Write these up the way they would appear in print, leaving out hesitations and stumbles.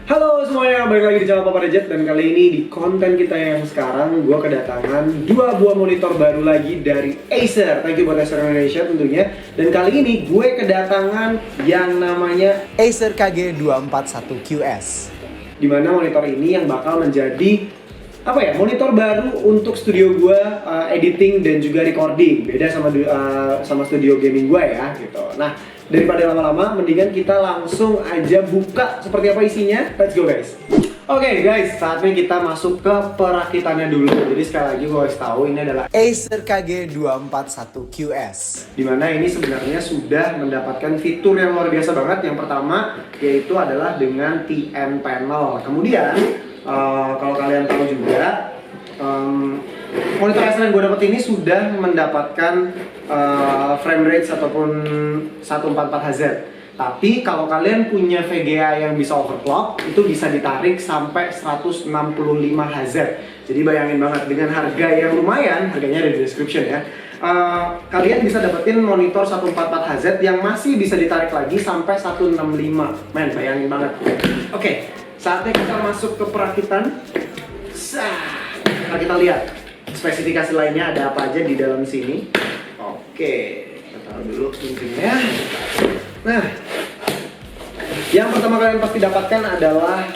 Halo semuanya, balik lagi di channel Papa Reject. Dan kali ini di konten kita yang sekarang gue kedatangan 2 buah monitor baru lagi dari Acer. Thank you buat Acer Indonesia tentunya. Dan kali ini gue kedatangan yang namanya Acer KG241QS. dimana monitor ini yang bakal menjadi monitor baru untuk studio gue editing dan juga recording. Beda sama studio gaming gue ya gitu. Nah, daripada lama-lama mendingan kita langsung aja buka seperti apa isinya. Let's go guys. Oke guys, saatnya kita masuk ke perakitannya dulu. Jadi sekali lagi gue harus tahu ini adalah Acer KG241QS. dimana ini sebenarnya sudah mendapatkan fitur yang luar biasa banget. Yang pertama yaitu adalah dengan TN panel. Kemudian kalau kalian tahu juga monitor Acer yang gue dapet ini sudah mendapatkan frame rate ataupun 144 Hz. Tapi kalau kalian punya VGA yang bisa overclock, itu bisa ditarik sampai 165 Hz. Jadi bayangin banget dengan harga yang lumayan, harganya ada di description ya. Kalian bisa dapetin monitor 144 Hz yang masih bisa ditarik lagi sampai 165. Men, bayangin banget. Oke, saatnya kita masuk ke perakitan. Nah, kita lihat spesifikasi lainnya ada apa aja di dalam sini. Oke, kita taruh dulu guntingnya. Nah, yang pertama kalian pasti dapatkan adalah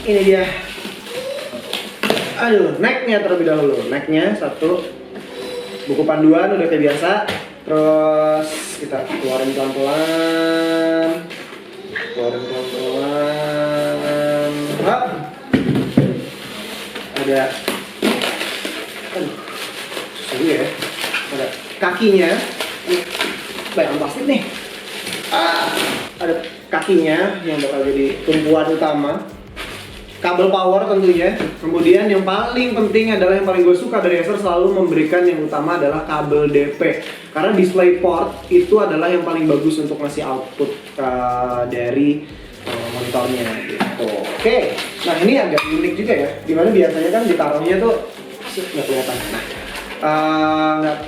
ini dia. Necknya terlebih dahulu. Necknya satu, buku panduan udah kayak biasa. Terus kita keluarin pelan-pelan. Hop. Ada susah juga ya. Ada kakinya. Bayan plastik nih. Ada kakinya yang bakal jadi tumpuan utama. Kabel power tentunya. Kemudian yang paling penting adalah yang paling gue suka dari Acer selalu memberikan yang utama adalah kabel DP. Karena DisplayPort itu adalah yang paling bagus untuk ngasih output dari monitornya gitu. Oke. Nah, ini agak unik juga ya. Dimana biasanya kan ditaruhnya tuh nggak kelihatan. Nah,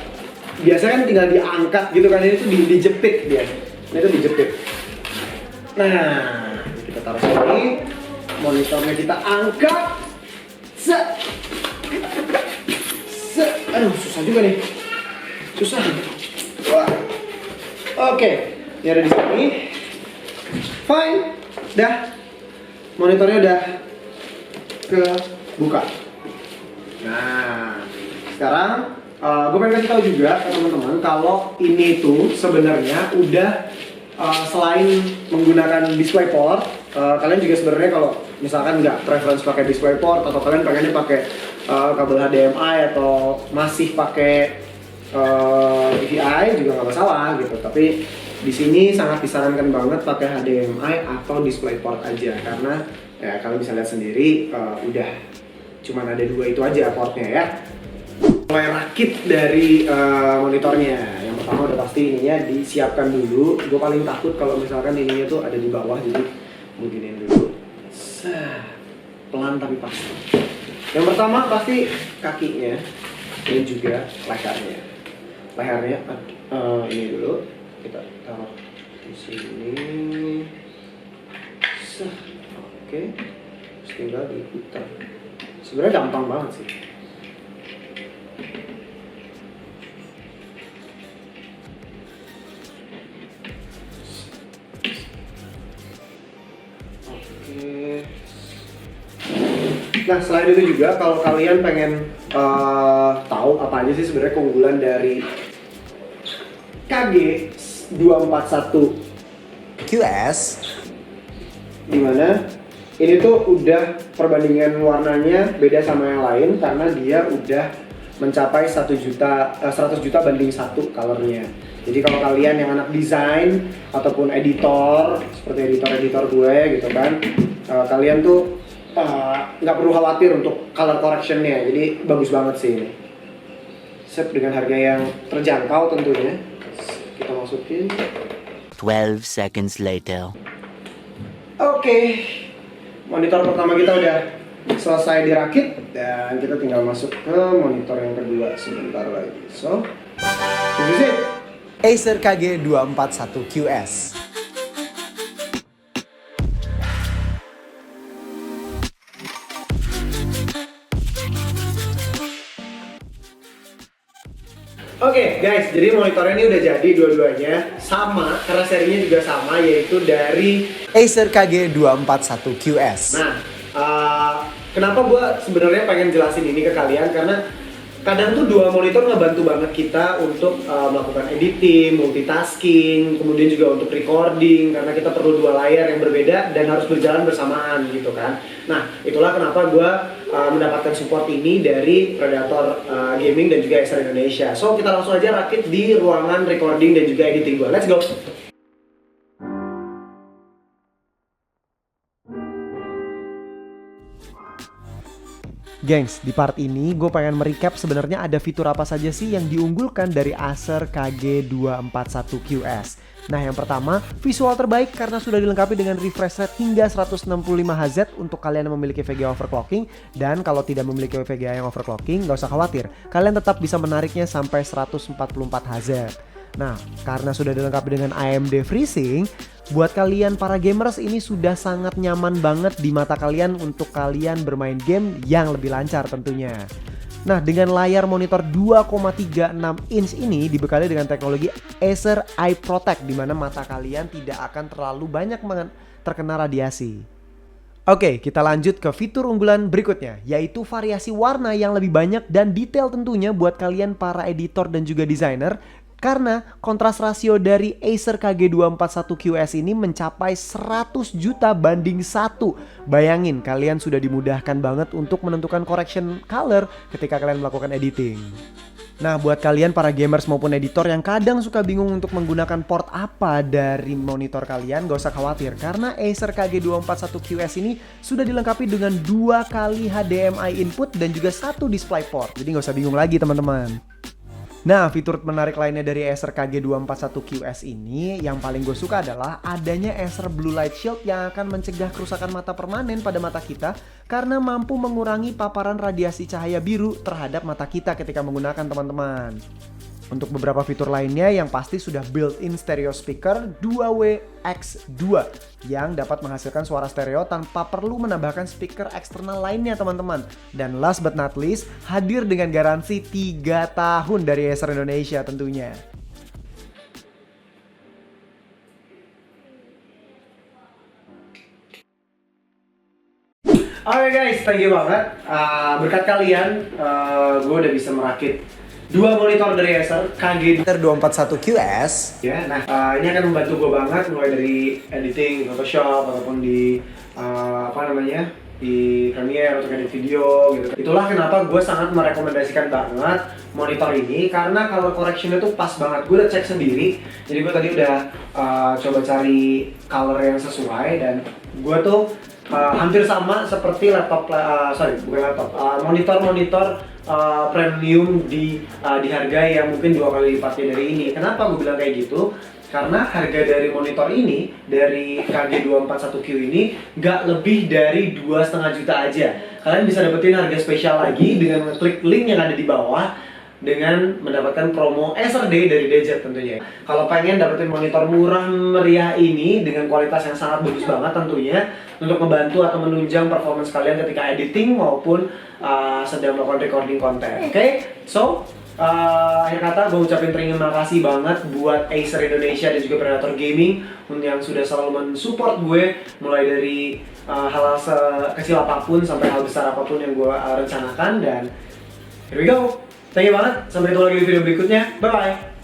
biasanya kan tinggal diangkat gitu kan, ini tuh dijepit dia. Ini tuh dijepit. Nah, kita taruh sini. Monitornya kita angkat. Aduh, susah juga nih. Susah. Wah. Oke, ini ada di sini. Fine. Dah. Monitornya udah kebuka. Nah, sekarang gue pengen kasih tahu juga ke teman-teman kalau ini tuh sebenarnya udah selain menggunakan DisplayPort, kalian juga sebenarnya kalau misalkan nggak preference pakai DisplayPort atau kalian pengennya pakai kabel HDMI atau masih pakai DVI juga nggak masalah gitu. Tapi di sini sangat disarankan banget pakai HDMI atau DisplayPort aja karena ya kalian bisa lihat sendiri udah cuman ada 2 itu aja portnya ya. Mulai rakit dari monitornya. Yang pertama udah pasti ininya disiapkan dulu. Gue paling takut kalau misalkan ininya tuh ada di bawah, jadi beginiin dulu. Pelan tapi pasti. Yang pertama pasti kakinya dan juga lehernya. Lehernya ini dulu kita taruh di sini. Oke. Terus tinggal diputar. Sebenarnya gampang banget sih. Nah, selain itu juga kalau kalian pengen tahu apa aja sih sebenarnya keunggulan dari KG241 QS, dimana ini tuh udah perbandingan warnanya beda sama yang lain karena dia udah mencapai 100 juta banding 1 colornya. Jadi kalau kalian yang anak desain ataupun editor seperti editor gue gitu kan, kalian tuh nggak perlu khawatir untuk color correctionnya. Jadi bagus banget sih ini. Set dengan harga yang terjangkau tentunya. Kita masukin 12 seconds later. Oke, monitor pertama kita udah selesai dirakit dan kita tinggal masuk ke monitor yang kedua sebentar lagi. So, this is it. Acer KG241 QS. Oke guys, jadi monitornya ini udah jadi dua-duanya sama, karena serinya juga sama, yaitu dari Acer KG241 QS. Nah, kenapa gue sebenarnya pengen jelasin ini ke kalian, karena kadang tuh dua monitor ngebantu banget kita untuk melakukan editing, multitasking, kemudian juga untuk recording, karena kita perlu dua layar yang berbeda dan harus berjalan bersamaan gitu kan. Nah, itulah kenapa gue mendapatkan support ini dari Predator Gaming dan juga Acer Indonesia. So, kita langsung aja rakit di ruangan recording dan juga editing gue. Let's go! Gengs, di part ini gue pengen merecap sebenarnya ada fitur apa saja sih yang diunggulkan dari Acer KG241 QS. Nah, yang pertama, visual terbaik karena sudah dilengkapi dengan refresh rate hingga 165Hz untuk kalian yang memiliki VGA overclocking. Dan kalau tidak memiliki VGA yang overclocking, nggak usah khawatir, kalian tetap bisa menariknya sampai 144Hz. Nah, karena sudah dilengkapi dengan AMD FreeSync, buat kalian para gamers ini sudah sangat nyaman banget di mata kalian untuk kalian bermain game yang lebih lancar tentunya. Nah, dengan layar monitor 2,36 inch ini dibekali dengan teknologi Acer Eye Protect, di mana mata kalian tidak akan terlalu banyak terkena radiasi. Oke, kita lanjut ke fitur unggulan berikutnya, yaitu variasi warna yang lebih banyak dan detail tentunya buat kalian para editor dan juga desainer. Karena kontras rasio dari Acer KG241 QS ini mencapai 100 juta banding 1. Bayangin, kalian sudah dimudahkan banget untuk menentukan correction color ketika kalian melakukan editing. Nah, buat kalian para gamers maupun editor yang kadang suka bingung untuk menggunakan port apa dari monitor kalian, gak usah khawatir, karena Acer KG241 QS ini sudah dilengkapi dengan 2 kali HDMI input dan juga 1 display port. Jadi gak usah bingung lagi teman-teman. Nah, fitur menarik lainnya dari Acer KG241 QS ini yang paling gue suka adalah adanya Acer Blue Light Shield yang akan mencegah kerusakan mata permanen pada mata kita karena mampu mengurangi paparan radiasi cahaya biru terhadap mata kita ketika menggunakan teman-teman. Untuk beberapa fitur lainnya yang pasti sudah built-in stereo speaker 2WX2 yang dapat menghasilkan suara stereo tanpa perlu menambahkan speaker eksternal lainnya teman-teman. Dan last but not least, hadir dengan garansi 3 tahun dari Acer Indonesia tentunya. Oke guys, thank you banget. Berkat kalian, gue udah bisa merakit 2 monitor dari Acer KG241 QS. Ya, nah ini akan membantu gue banget mulai dari editing Photoshop ataupun di di Premiere untuk edit video gitu. Itulah kenapa gue sangat merekomendasikan banget monitor ini karena color correctionnya tuh pas banget. Gue udah cek sendiri, jadi gue tadi udah coba cari color yang sesuai dan gue tuh hampir sama seperti monitor premium di harga yang mungkin 2 kali lipatnya dari ini. Kenapa gue bilang kayak gitu? Karena harga dari monitor ini, dari KG241Q ini nggak lebih dari 2,5 juta aja. Kalian bisa dapetin harga spesial lagi dengan klik link yang ada di bawah dengan mendapatkan promo Acer Day dari DZ tentunya. Kalau pengen dapetin monitor murah meriah ini dengan kualitas yang sangat bagus banget tentunya untuk membantu atau menunjang performance kalian ketika editing maupun sedang melakukan recording konten. Oke? So, akhir kata gue ucapin terima kasih banget buat Acer Indonesia dan juga Predator Gaming yang sudah selalu mensupport gue mulai dari hal-hal sekecil apapun sampai hal besar apapun yang gue rencanakan. Dan here we go. Thank you banget, sampai ketemu lagi di video berikutnya. Bye bye.